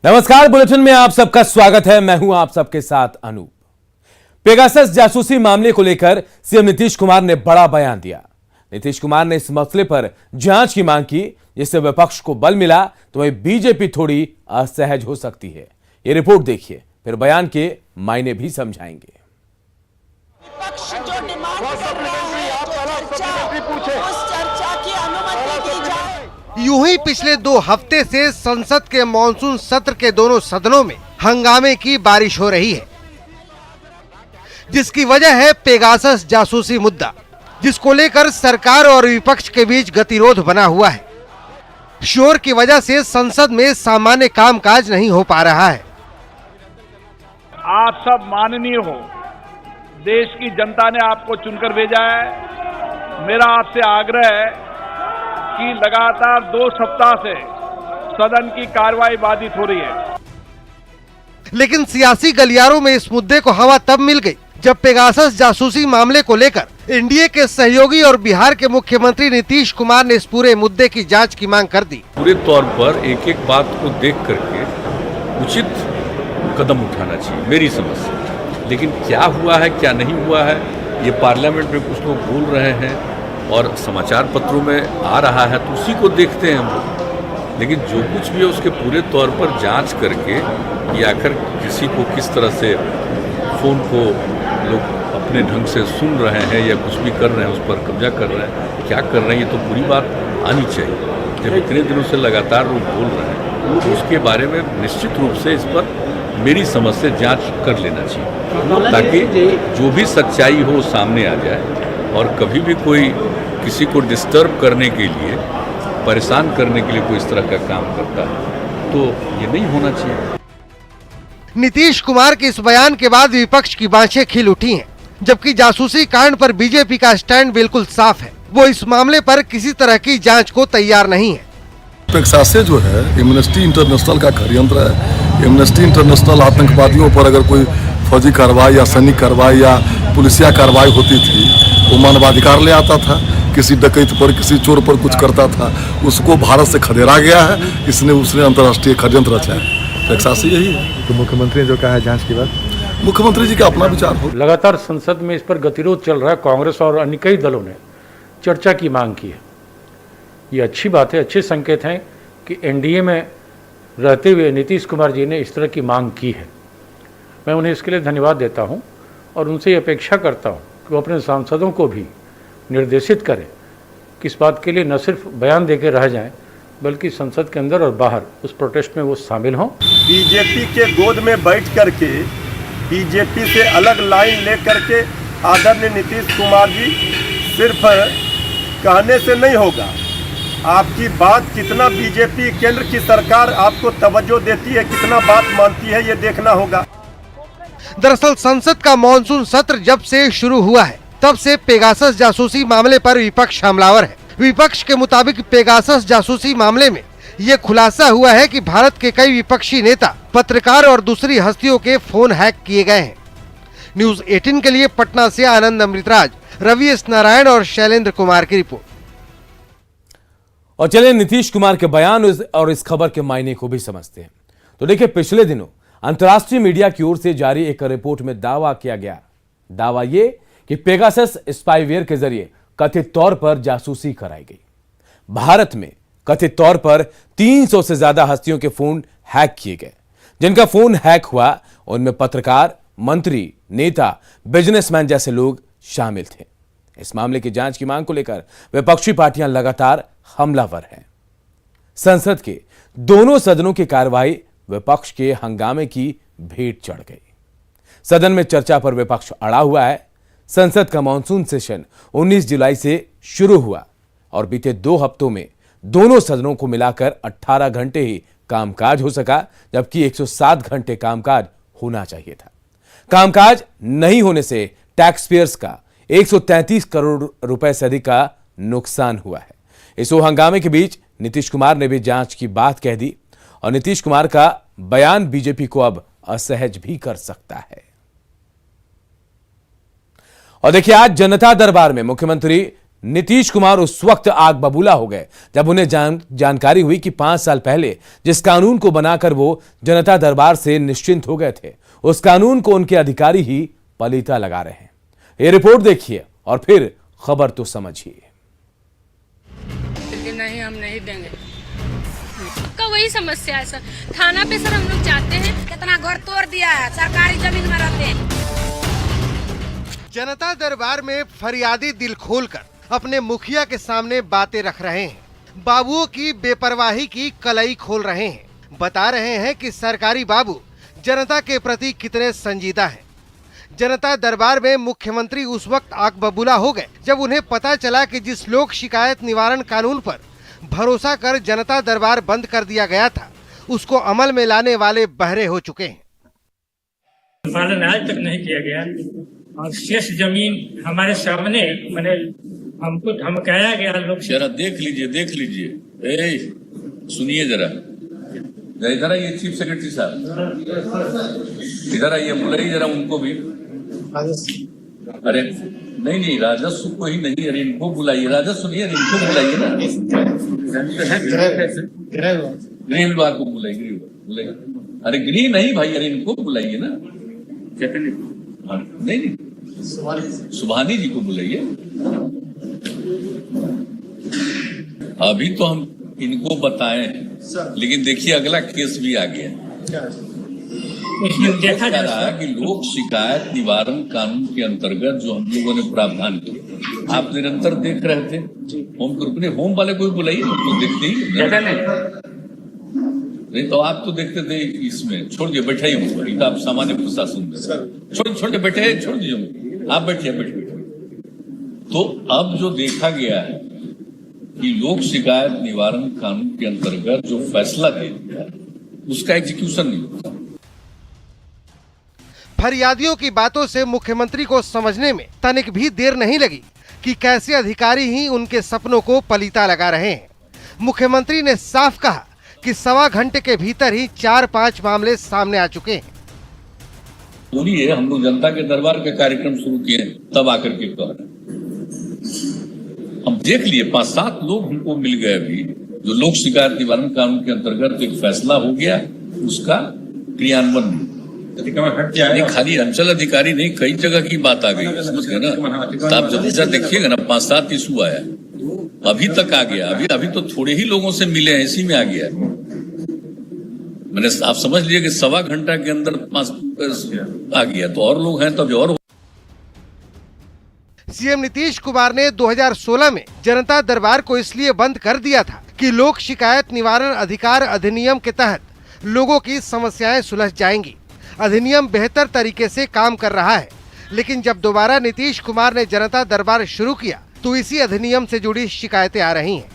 नमस्कार, बुलेटिन में आप सबका स्वागत है। मैं हूं आप सबके साथ अनूप। पेगासस जासूसी मामले को लेकर सीएम नीतीश कुमार ने बड़ा बयान दिया। नीतीश कुमार ने इस मसले पर जांच की मांग की, जिससे विपक्ष को बल मिला तो वहीं बीजेपी थोड़ी असहज हो सकती है। ये रिपोर्ट देखिए, फिर बयान के मायने भी समझाएंगे। विपक्ष जो डिमांड कर रहा है, उस चर्चा की अनुमति दी जाए। यूं ही पिछले 2 हफ्ते से संसद के मॉनसून सत्र के दोनों सदनों में हंगामे की बारिश हो रही है, जिसकी वजह है पेगासस जासूसी मुद्दा, जिसको लेकर सरकार और विपक्ष के बीच गतिरोध बना हुआ है। शोर की वजह से संसद में सामान्य कामकाज नहीं हो पा रहा है। आप सब माननीय हो, देश की जनता ने आपको चुनकर भेजा है। मेरा आपसे आग्रह है कि लगातार 2 सप्ताह से सदन की कार्रवाई बाधित हो रही है। लेकिन सियासी गलियारों में इस मुद्दे को हवा तब मिल गई जब पेगासस जासूसी मामले को लेकर एनडीए के सहयोगी और बिहार के मुख्यमंत्री नीतीश कुमार ने इस पूरे मुद्दे की जांच की मांग कर दी। पूरे तौर पर एक एक बात को देख करके उचित कदम उठाना चाहिए मेरी समझ से। लेकिन क्या हुआ है क्या नहीं हुआ है, ये पार्लियामेंट में कुछ लोग बोल रहे हैं और समाचार पत्रों में आ रहा है, तो उसी को देखते हैं हम लोग। लेकिन जो कुछ भी है उसके पूरे तौर पर जांच करके कि आखिर किसी को किस तरह से फ़ोन को लोग अपने ढंग से सुन रहे हैं या कुछ भी कर रहे हैं, उस पर कब्जा कर रहे हैं, क्या कर रहे हैं, ये तो पूरी बात आनी चाहिए। जब इतने दिनों से लगातार लोग बोल रहे हैं तो उसके बारे में निश्चित रूप से इस पर मेरी समझ से जाँच कर लेना चाहिए, ताकि जो भी सच्चाई हो सामने आ जाए। और कभी भी कोई किसी को डिस्टर्ब करने के लिए, परेशान करने के लिए कोई इस तरह का काम करता है तो ये नहीं होना चाहिए। नीतीश कुमार के इस बयान के बाद विपक्ष की बाँछें खिल उठी हैं, जबकि जासूसी कांड पर बीजेपी का स्टैंड बिल्कुल साफ है। वो इस मामले पर किसी तरह की जांच को तैयार नहीं है। पेगासस जो है एमनेस्टी इंटरनेशनल का षड्यंत्र है। एमनेस्टी इंटरनेशनल आतंकवादियों पर अगर कोई फौजी कार्रवाई या सैनिक कार्रवाई या पुलिसिया कार्रवाई होती थी, वो मानवाधिकार ले आता था। किसी डकैत पर, किसी चोर पर कुछ करता था, उसको भारत से खदेड़ा गया है। उसने अंतर्राष्ट्रीय षड्यंत्र रचा है। पेगासस यही है। तो मुख्यमंत्री ने जो कहा है जांच के बाद, मुख्यमंत्री जी का अपना विचार हो। लगातार संसद में इस पर गतिरोध चल रहा है। कांग्रेस और अन्य कई दलों ने चर्चा की मांग की है। ये अच्छी बात है, अच्छे संकेत हैं कि एनडीए में रहते हुए नीतीश कुमार जी ने इस तरह की मांग की है। मैं उन्हें इसके लिए धन्यवाद देता हूं और उनसे अपेक्षा करता हूं कि वो अपने सांसदों को भी निर्देशित करें कि इस बात के लिए न सिर्फ बयान देके रह जाएं, बल्कि संसद के अंदर और बाहर उस प्रोटेस्ट में वो शामिल हों। बीजेपी के गोद में बैठ करके, बीजेपी से अलग लाइन ले करके आदरणीय नीतीश कुमार जी सिर्फ कहने से नहीं होगा। आपकी बात कितना बीजेपी केंद्र की सरकार आपको तवज्जो देती है, कितना बात मानती है, ये देखना होगा। दरअसल संसद का मॉनसून सत्र जब से शुरू हुआ है, तब से पेगासस जासूसी मामले पर विपक्ष हमलावर है। विपक्ष के मुताबिक पेगासस जासूसी मामले में ये खुलासा हुआ है कि भारत के कई विपक्षी नेता, पत्रकार और दूसरी हस्तियों के फोन हैक किए गए हैं। न्यूज़ 18 के लिए पटना से आनंद अमृतराज, रवि एस नारायण और शैलेंद्र कुमार की रिपोर्ट। और चलिए नीतीश कुमार के बयान और इस खबर के मायने को भी समझते हैं। तो देखिए, पिछले दिनों अंतर्राष्ट्रीय मीडिया की ओर से जारी एक रिपोर्ट में दावा किया गया, दावा ये कि पेगासस स्पाईवेयर के जरिए कथित तौर पर जासूसी कराई गई। भारत में कथित तौर पर 300 से ज्यादा हस्तियों के फोन हैक किए गए। जिनका फोन हैक हुआ उनमें पत्रकार, मंत्री, नेता, बिजनेसमैन जैसे लोग शामिल थे। इस मामले की जांच की मांग को लेकर विपक्षी पार्टियां लगातार हमलावर हैं। संसद के दोनों सदनों की कार्रवाई विपक्ष के हंगामे की भेंट चढ़ गई। सदन में चर्चा पर विपक्ष अड़ा हुआ है। संसद का मॉनसून सेशन 19 जुलाई से शुरू हुआ और बीते 2 हफ्तों में दोनों सदनों को मिलाकर 18 घंटे ही कामकाज हो सका, जबकि 107 घंटे कामकाज होना चाहिए था। कामकाज नहीं होने से टैक्स पेयर्स का 133 करोड़ रुपए से अधिक का नुकसान हुआ है। इस हंगामे के बीच नीतीश कुमार ने भी जांच की बात कह दी और नीतीश कुमार का बयान बीजेपी को अब असहज भी कर सकता है। और देखिए, आज जनता दरबार में मुख्यमंत्री नीतीश कुमार उस वक्त आग बबूला हो गए जब उन्हें जानकारी हुई कि 5 साल पहले जिस कानून को बनाकर वो जनता दरबार से निश्चिंत हो गए थे, उस कानून को उनके अधिकारी ही पलीता लगा रहे हैं। ये रिपोर्ट देखिए और फिर खबर तो समझिए। नहीं, हम नहीं देंगे। का वही समस्या है सर, थाना पे सर हम लोग जाते हैं, कितना घर तोड़ दिया है, सरकारी जमीन में रहते हैं। जनता दरबार में फरियादी दिल खोलकर अपने मुखिया के सामने बातें रख रहे हैं। बाबुओं की बेपरवाही की कलई खोल रहे हैं। बता रहे हैं कि सरकारी बाबू जनता के प्रति कितने संजीदा हैं। जनता दरबार में मुख्यमंत्री उस वक्त आग बबूला हो गए जब उन्हें पता चला कि जिस लोक शिकायत निवारण कानून पर भरोसा कर जनता दरबार बंद कर दिया गया था, उसको अमल में लाने वाले बहरे हो चुके हैं। पालन आज तक नहीं किया गया और शेष जमीन हमारे सामने मैंने हमको धमकाया गया। लोग जरा देख लीजिए, सुनिए जरा, इधर आइए चीफ सेक्रेटरी साहब, इधर आइए, बुलाइए जरा उनको भी। अरे नहीं, राजस्व को ही नहीं, अरे इनको बुलाइए, राजस्व नहीं, इनको बुलाइए ना, गृह विभाग को बुलाइए, अरे गृह नहीं भाई, अरे इनको बुलाइए ना, नहीं, सुभानी जी को बुलाइए। अभी तो हम इनको बताएं, लेकिन देखिए अगला केस भी आ गया। इसमें देखा जा रहा है कि लोक शिकायत निवारण कानून के अंतर्गत जो हम लोगों ने प्रावधान किया, आप निरंतर देख रहे थे। होम ग्रुप ने, होम वाले को बुलाइए, तो देखते ही नहीं तो आप तो देखते थे। इसमें छोड़ दिए, बैठाइए मुझे, तो आप सामान्य प्रशासन में छोड़ बैठे, छोड़ दीजिए, आप बैठिए। तो अब जो देखा गया है कि लोक शिकायत निवारण कानून के अंतर्गत जो फैसला दे दिया उसका एग्जीक्यूशन नहीं होता। फरियादियों की बातों से मुख्यमंत्री को समझने में तनिक भी देर नहीं लगी कि कैसे अधिकारी ही उनके सपनों को पलीता लगा रहे हैं। मुख्यमंत्री ने साफ कहा कि 1.25 घंटे के भीतर ही 4-5 मामले सामने आ चुके हैं। पूरी है, हम लोग जनता के दरबार का कार्यक्रम शुरू किए तब आकर के कह रहे, हम देख लिए 5-7 लोग हमको मिल गए अभी, जो लोक शिकायत निवारण कानून के अंतर्गत एक फैसला हो गया, उसका क्रियान्वयन नहीं, खाली अंचल अधिकारी नहीं, कई जगह की बात आ गई, समझ गए ना। तो आप जब देखिएगा ना, 5-7 इशू आया, अभी तक आ गया, अभी तो थोड़े ही लोगों से मिले हैं, इसी में आ गया। मैंने आप समझ लीजिए कि 1.25 घंटा के अंदर आ गया, तो और लोग हैं तब और। सीएम नीतीश कुमार ने 2016 में जनता दरबार को इसलिए बंद कर दिया था कि लोक शिकायत निवारण अधिकार अधिनियम के तहत लोगों की समस्याएं सुलझ जाएंगी। अधिनियम बेहतर तरीके से काम कर रहा है, लेकिन जब दोबारा नीतीश कुमार ने जनता दरबार शुरू किया तो इसी अधिनियम से जुड़ी शिकायतें आ रही हैं।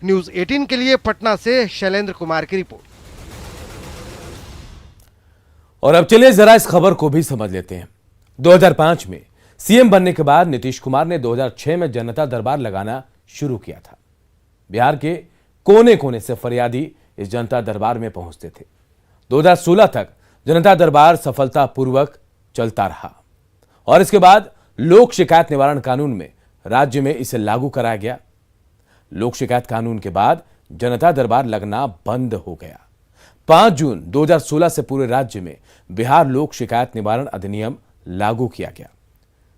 न्यूज़ 18 के लिए पटना से शैलेंद्र कुमार की रिपोर्ट। और अब चलिए जरा इस खबर को भी समझ लेते हैं। 2005 में सीएम बनने के बाद नीतीश कुमार ने 2006 में जनता दरबार लगाना शुरू किया था। बिहार के कोने कोने से फरियादी इस जनता दरबार में पहुंचते थे। 2016 तक जनता दरबार सफलतापूर्वक चलता रहा और इसके बाद लोक शिकायत निवारण कानून में राज्य में इसे लागू कराया गया। लोक शिकायत कानून के बाद जनता दरबार लगना बंद हो गया। 5 जून 2016 से पूरे राज्य में बिहार लोक शिकायत निवारण अधिनियम लागू किया गया।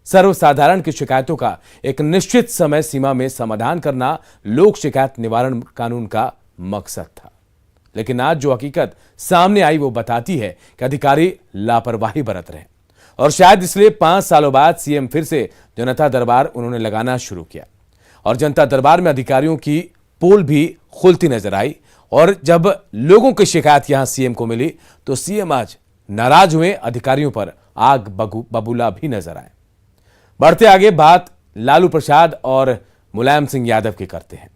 सर्वसाधारण की शिकायतों का एक निश्चित समय सीमा में समाधान करना लोक शिकायत निवारण कानून का मकसद था। लेकिन आज जो हकीकत सामने आई वो बताती है कि अधिकारी लापरवाही बरत रहे हैं और शायद इसलिए 5 सालों बाद सीएम फिर से जनता दरबार उन्होंने लगाना शुरू किया और जनता दरबार में अधिकारियों की पोल भी खुलती नजर आई। और जब लोगों की शिकायत यहां सीएम को मिली तो सीएम आज नाराज हुए, अधिकारियों पर आग बबूला भी नजर आए। बढ़ते आगे बात लालू प्रसाद और मुलायम सिंह यादव की करते हैं।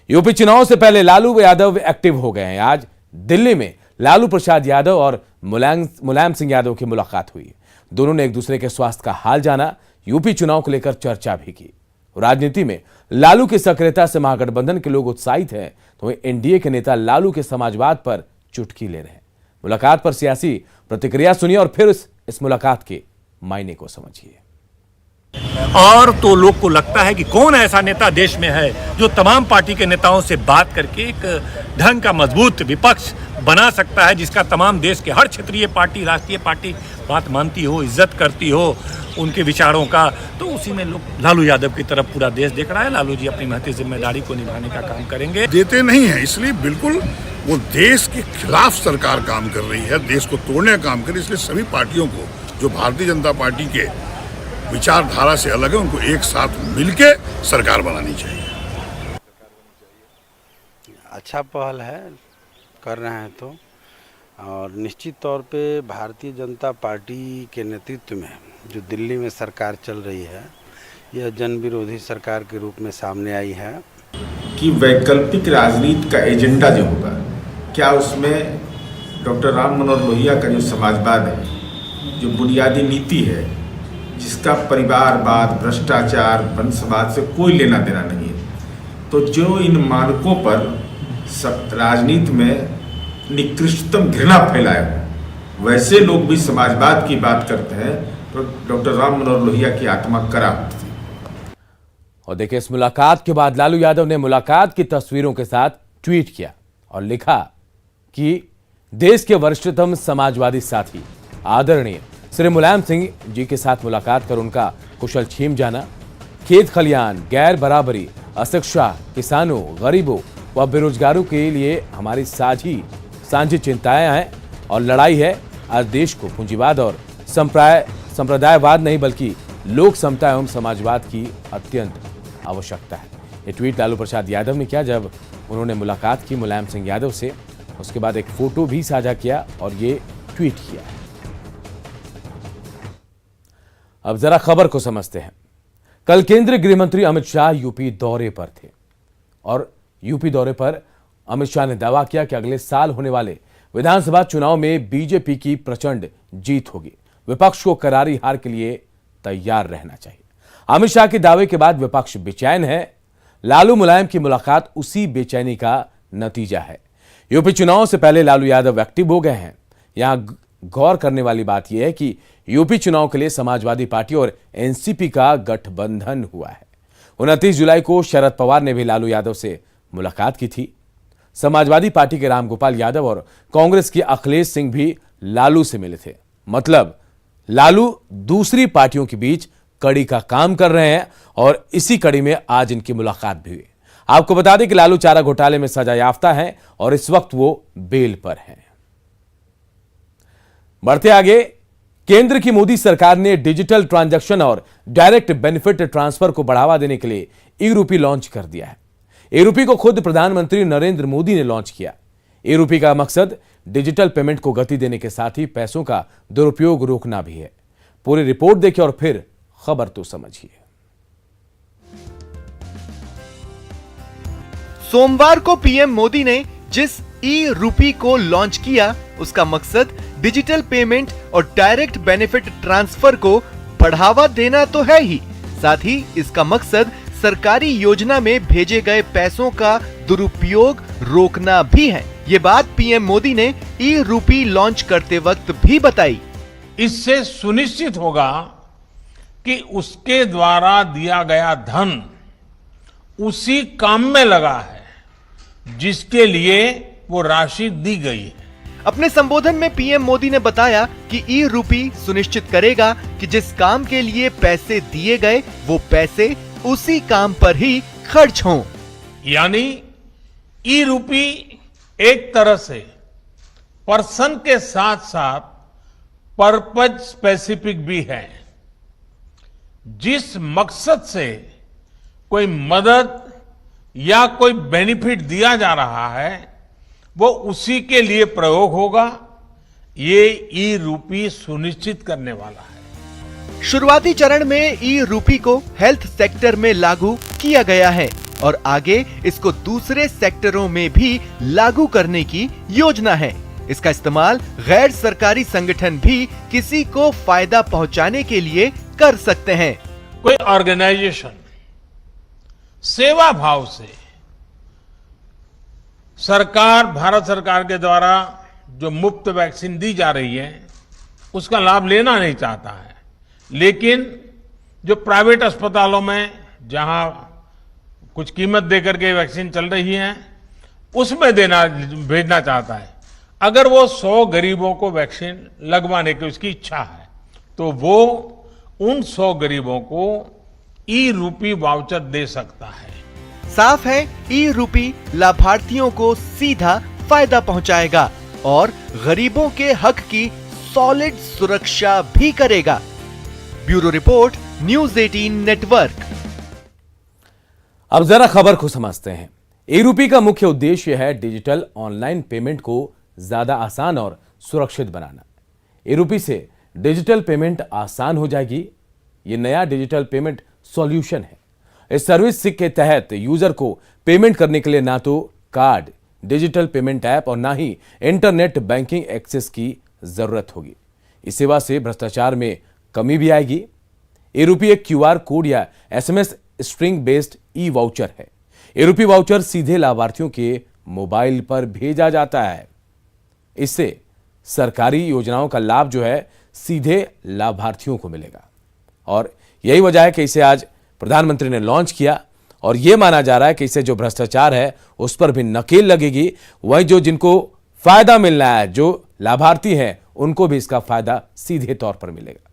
यूपी चुनाव से पहले लालू यादव एक्टिव हो गए हैं। आज दिल्ली में लालू प्रसाद यादव और मुलायम सिंह यादव की मुलाकात हुई। दोनों ने एक दूसरे के स्वास्थ्य का हाल जाना, यूपी चुनाव को लेकर चर्चा भी की। राजनीति में लालू की सक्रियता से महागठबंधन के लोग उत्साहित हैं, तो एनडीए के नेता लालू के समाजवाद पर चुटकी ले रहे हैं। मुलाकात पर सियासी प्रतिक्रिया सुनिए और फिर इस मुलाकात के मायने को समझिए। और तो लोग को लगता है कि कौन ऐसा नेता देश में है जो तमाम पार्टी के नेताओं से बात करके एक ढंग का मजबूत विपक्ष बना सकता है, जिसका तमाम देश के हर क्षेत्रीय पार्टी, राष्ट्रीय पार्टी बात मानती हो, इज्जत करती हो उनके विचारों का। तो उसी में लोग लालू यादव की तरफ पूरा देश देख रहा है। लालू जी अपनी महती जिम्मेदारी को निभाने का काम करेंगे। देते नहीं है, इसलिए बिल्कुल वो देश के खिलाफ सरकार काम कर रही है, देश को तोड़ने का काम कर रही है। इसलिए सभी पार्टियों को जो भारतीय जनता पार्टी के विचारधारा से अलग है, उनको एक साथ मिलके सरकार बनानी चाहिए। अच्छा पहल है, कर रहे हैं तो, और निश्चित तौर पे भारतीय जनता पार्टी के नेतृत्व में जो दिल्ली में सरकार चल रही है, यह जन विरोधी सरकार के रूप में सामने आई है। कि वैकल्पिक राजनीति का एजेंडा जो होगा, क्या उसमें डॉक्टर राम मनोहर लोहिया का जो समाजवाद है, जो बुनियादी नीति है, जिसका परिवारवाद, भ्रष्टाचार, वंशवाद से कोई लेना देना नहीं है, तो जो इन मानकों पर राजनीति में निकृष्टतम घृणा फैलाए हो, वैसे लोग भी समाजवाद की बात करते हैं, तो डॉक्टर राम मनोहर लोहिया की आत्मा करा उठती। और देखिए, इस मुलाकात के बाद लालू यादव ने मुलाकात की तस्वीरों के साथ ट्वीट किया और लिखा कि देश के वरिष्ठतम समाजवादी साथी आदरणीय श्री मुलायम सिंह जी के साथ मुलाकात कर उनका कुशल छीम जाना, खेत खलियान, गैर बराबरी, अशिक्षा, किसानों, गरीबों व बेरोजगारों के लिए हमारी साझी चिंताएं हैं और लड़ाई है। आज देश को पूंजीवाद और संप्रदायवाद नहीं बल्कि लोक समता एवं समाजवाद की अत्यंत आवश्यकता है। ये ट्वीट लालू प्रसाद यादव ने किया जब उन्होंने मुलाकात की मुलायम सिंह यादव से। उसके बाद एक फोटो भी साझा किया और ये ट्वीट किया। अब जरा खबर को समझते हैं। कल केंद्रीय गृह मंत्री अमित शाह यूपी दौरे पर थे और यूपी दौरे पर अमित शाह ने दावा किया कि अगले साल होने वाले विधानसभा चुनाव में बीजेपी की प्रचंड जीत होगी। विपक्ष को करारी हार के लिए तैयार रहना चाहिए। अमित शाह के दावे के बाद विपक्ष बेचैन है। लालू मुलायम की मुलाकात उसी बेचैनी का नतीजा है। यूपी चुनाव से पहले लालू यादव एक्टिव हो गए हैं। यहां गौर करने वाली बात यह है कि यूपी चुनाव के लिए समाजवादी पार्टी और एनसीपी का गठबंधन हुआ है। 29 जुलाई को शरद पवार ने भी लालू यादव से मुलाकात की थी। समाजवादी पार्टी के रामगोपाल यादव और कांग्रेस के अखिलेश सिंह भी लालू से मिले थे। मतलब लालू दूसरी पार्टियों के बीच कड़ी का काम कर रहे हैं और इसी कड़ी में आज इनकी मुलाकात भी हुई। आपको बता दें कि लालू चारा घोटाले में सजा याफ्ता हैं और इस वक्त वो बेल पर हैं। बढ़ते आगे, केंद्र की मोदी सरकार ने डिजिटल ट्रांजैक्शन और डायरेक्ट बेनिफिट ट्रांसफर को बढ़ावा देने के लिए ई-रूपी लॉन्च कर दिया है। ई-रूपी को खुद प्रधानमंत्री नरेंद्र मोदी ने लॉन्च किया। ई-रूपी का मकसद डिजिटल पेमेंट को गति देने के साथ ही पैसों का दुरुपयोग रोकना भी है। पूरी रिपोर्ट देखिए और फिर खबर तो समझिए। सोमवार को पीएम मोदी ने जिस ई-रूपी को लॉन्च किया, उसका मकसद डिजिटल पेमेंट और डायरेक्ट बेनिफिट ट्रांसफर को बढ़ावा देना तो है ही, साथ ही इसका मकसद सरकारी योजना में भेजे गए पैसों का दुरुपयोग रोकना भी है। ये बात पीएम मोदी ने ई-रूपी लॉन्च करते वक्त भी बताई। इससे सुनिश्चित होगा कि उसके द्वारा दिया गया धन उसी काम में लगा है जिसके लिए वो राशि दी गई है। अपने संबोधन में पीएम मोदी ने बताया कि ई-रूपी सुनिश्चित करेगा कि जिस काम के लिए पैसे दिए गए वो पैसे उसी काम पर ही खर्च हों। यानी ई-रूपी एक तरह से पर्सन के साथ साथ पर्पज स्पेसिफिक भी है। जिस मकसद से कोई मदद या कोई बेनिफिट दिया जा रहा है वो उसी के लिए प्रयोग होगा, ये ई-रूपी सुनिश्चित करने वाला है। शुरुआती चरण में ई-रूपी को हेल्थ सेक्टर में लागू किया गया है और आगे इसको दूसरे सेक्टरों में भी लागू करने की योजना है। इसका इस्तेमाल गैर सरकारी संगठन भी किसी को फायदा पहुंचाने के लिए कर सकते हैं। कोई ऑर्गेनाइजेशन सेवा भाव से भारत सरकार के द्वारा जो मुफ्त वैक्सीन दी जा रही है उसका लाभ लेना नहीं चाहता है, लेकिन जो प्राइवेट अस्पतालों में जहां कुछ कीमत देकर के वैक्सीन चल रही है उसमें भेजना चाहता है। अगर वो 100 गरीबों को वैक्सीन लगवाने की उसकी इच्छा है तो वो उन 100 गरीबों को ई रूपी वाउचर दे सकता है। साफ है, ई रूपी लाभार्थियों को सीधा फायदा पहुंचाएगा और गरीबों के हक की सॉलिड सुरक्षा भी करेगा। Bureau report, news 18 network. अब जरा खबर को समझते हैं। ई रूपी का मुख्य उद्देश्य है डिजिटल ऑनलाइन पेमेंट को ज्यादा आसान और सुरक्षित बनाना। ई रूपी से डिजिटल पेमेंट आसान हो जाएगी। ये नया डिजिटल पेमेंट सॉल्यूशन है। इस सर्विस के तहत यूजर को पेमेंट करने के लिए ना तो कार्ड, डिजिटल पेमेंट ऐप और ना ही इंटरनेट बैंकिंग एक्सेस की जरूरत होगी। इस सेवा से भ्रष्टाचार में कमी भी आएगी। ई रूपी एक QR कोड या SMS स्ट्रिंग बेस्ड ई वाउचर है। ई रूपी वाउचर सीधे लाभार्थियों के मोबाइल पर भेजा जाता है। इससे सरकारी योजनाओं का लाभ जो है सीधे लाभार्थियों को मिलेगा और यही वजह है कि इसे आज प्रधानमंत्री ने लॉन्च किया और यह माना जा रहा है कि इससे जो भ्रष्टाचार है उस पर भी नकेल लगेगी। वहीं जो जिनको फायदा मिलना है, जो लाभार्थी हैं, उनको भी इसका फायदा सीधे तौर पर मिलेगा।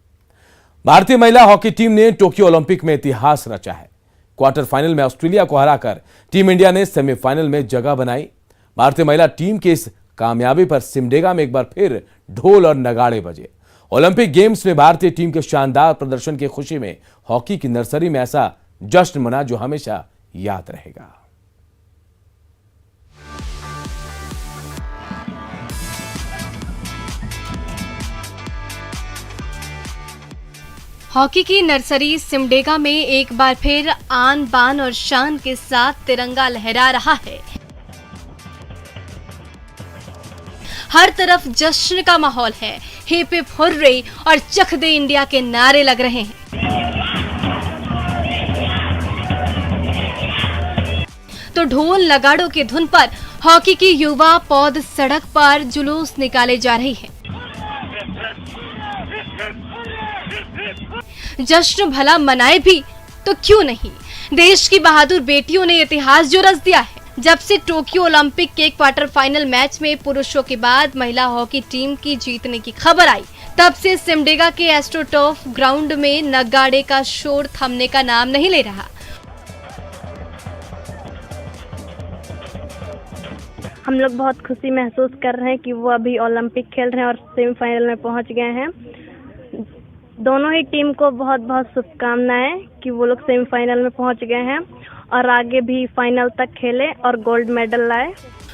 भारतीय महिला हॉकी टीम ने टोक्यो ओलंपिक में इतिहास रचा है। क्वार्टर फाइनल में ऑस्ट्रेलिया को हराकर टीम इंडिया ने सेमीफाइनल में जगह बनाई। भारतीय महिला टीम की इस कामयाबी पर सिमडेगा में एक बार फिर ढोल और नगाड़े बजे। ओलंपिक गेम्स में भारतीय टीम के शानदार प्रदर्शन की खुशी में हॉकी की नर्सरी में ऐसा जश्न मना जो हमेशा याद रहेगा। हॉकी की नर्सरी सिमडेगा में एक बार फिर आन बान और शान के साथ तिरंगा लहरा रहा है। हर तरफ जश्न का माहौल है। हिप हिप हुर्रे और चख दे इंडिया के नारे लग रहे हैं। तो ढोल नगाड़ों की धुन पर हॉकी की युवा पौध सड़क पर जुलूस निकाले जा रही है। जश्न भला मनाए भी तो क्यों नहीं। देश की बहादुर बेटियों ने इतिहास जो रच दिया है। जब से टोक्यो ओलंपिक के क्वार्टर फाइनल मैच में पुरुषों के बाद महिला हॉकी टीम की जीतने की खबर आई, तब से सिमडेगा के एस्ट्रोटर्फ ग्राउंड में नगाड़े का शोर थमने का नाम नहीं ले रहा। हम लोग बहुत खुशी महसूस कर रहे हैं कि वो अभी ओलंपिक खेल रहे हैं और सेमीफाइनल में पहुंच गए हैं। दोनों ही टीम को बहुत बहुत शुभकामनाएं कि वो लोग सेमीफाइनल में पहुंच गए हैं और आगे भी फाइनल तक खेले और गोल्ड मेडल लाए।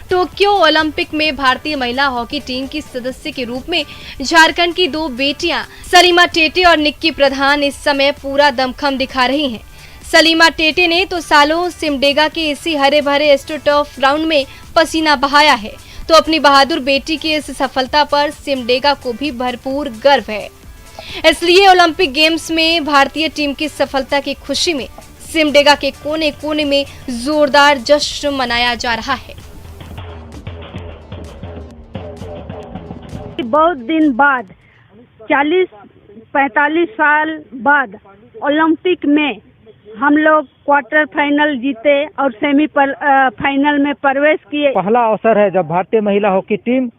टोक्यो ओलंपिक में भारतीय महिला हॉकी टीम की सदस्य के रूप में झारखंड की दो बेटियां सलीमा टेटे और निक्की प्रधान इस समय पूरा दमखम दिखा रही हैं। सलीमा टेटे ने तो सालों सिमडेगा के इसी हरे भरे एस्ट्रोटर्फ ग्राउंड में पसीना बहाया है, तो अपनी बहादुर बेटी की इस सफलता पर सिमडेगा को भी भरपूर गर्व है। इसलिए ओलंपिक गेम्स में भारतीय टीम की सफलता की खुशी में सिमडेगा के कोने कोने में जोरदार जश्न मनाया जा रहा है। बहुत दिन बाद 40-45 साल बाद ओलंपिक में हम लोग क्वार्टर फाइनल जीते और सेमी फाइनल में प्रवेश किए। पहला अवसर है जब भारतीय महिला हॉकी टीम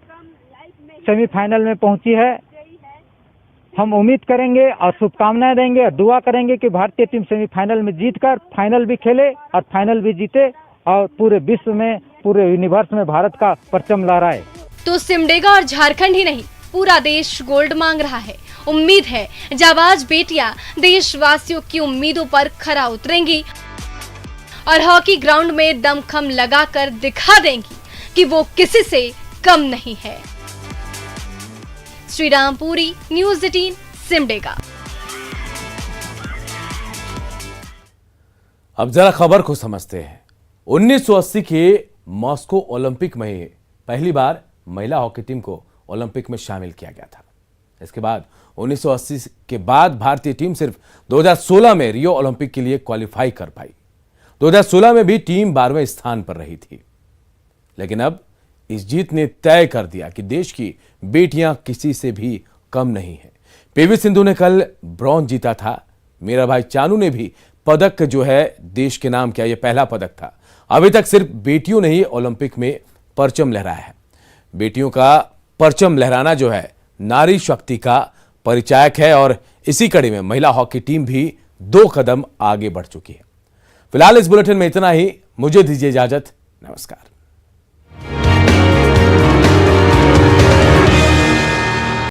सेमीफाइनल में पहुंची है। हम उम्मीद करेंगे और शुभकामनाएं देंगे और दुआ करेंगे कि भारतीय टीम सेमीफाइनल में जीतकर फाइनल भी खेले और फाइनल भी जीते और पूरे विश्व में, पूरे यूनिवर्स में भारत का परचम लहराए। तो सिमडेगा और झारखंड ही नहीं, पूरा देश गोल्ड मांग रहा है। उम्मीद है जाबाज बेटियां देशवासियों की उम्मीदों पर खरा उतरेंगी और हॉकी ग्राउंड में दमखम लगाकर दिखा देंगी कि वो किसी से कम नहीं है। श्रीरामपुरी, न्यूज़ 18, सिमडेगा। अब जरा खबर को समझते हैं। 1980 के मॉस्को ओलंपिक में पहली बार महिला हॉकी टीम को ओलंपिक में शामिल किया गया था। इसके बाद 1980 के बाद भारतीय टीम सिर्फ 2016 में रियो ओलंपिक के लिए क्वालिफाई कर पाई। 2016 में भी टीम 12वें स्थान पर रही थी, लेकिन अब इस जीत ने तय कर दिया कि देश की बेटियां किसी से भी कम नहीं है। पीवी सिंधु ने कल ब्रॉन्ज जीता था। मीराबाई चानू ने भी पदक जो है देश के नाम किया, यह पहला पदक था। अभी तक सिर्फ बेटियों ने ही ओलंपिक में परचम लहराया है। बेटियों का परचम लहराना जो है नारी शक्ति का परिचायक है और इसी कड़ी में महिला हॉकी टीम भी 2 कदम आगे बढ़ चुकी है। फिलहाल इस बुलेटिन में इतना ही। मुझे दीजिए इजाजत। नमस्कार।